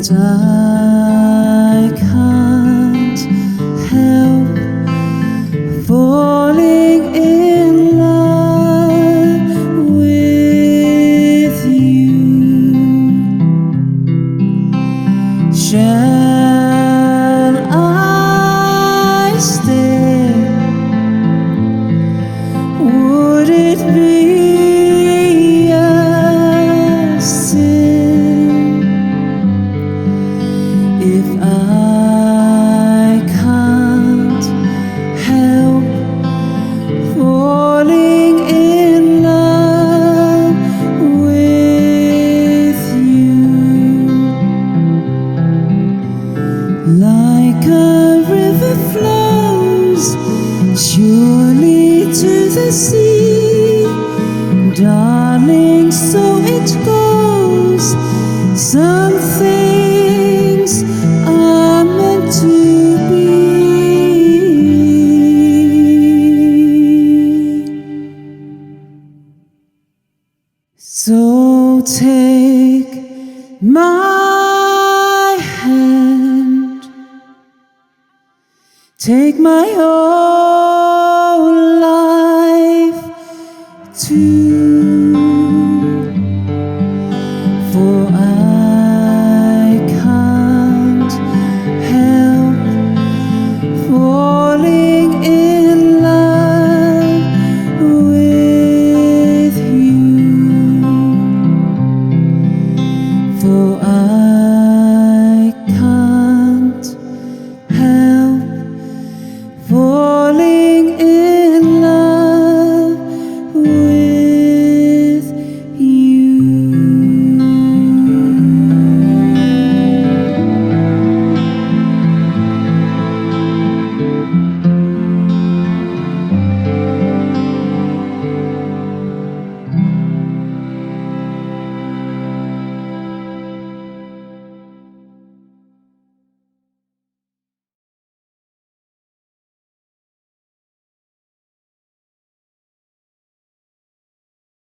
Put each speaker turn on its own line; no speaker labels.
But I can't help falling in love with you. Shall I stay? Would it be a sin if I can't help falling in love with you? Like a river flows surely to the sea, darling, so it goes. Some things are meant to be. So take my hand, take my whole life too.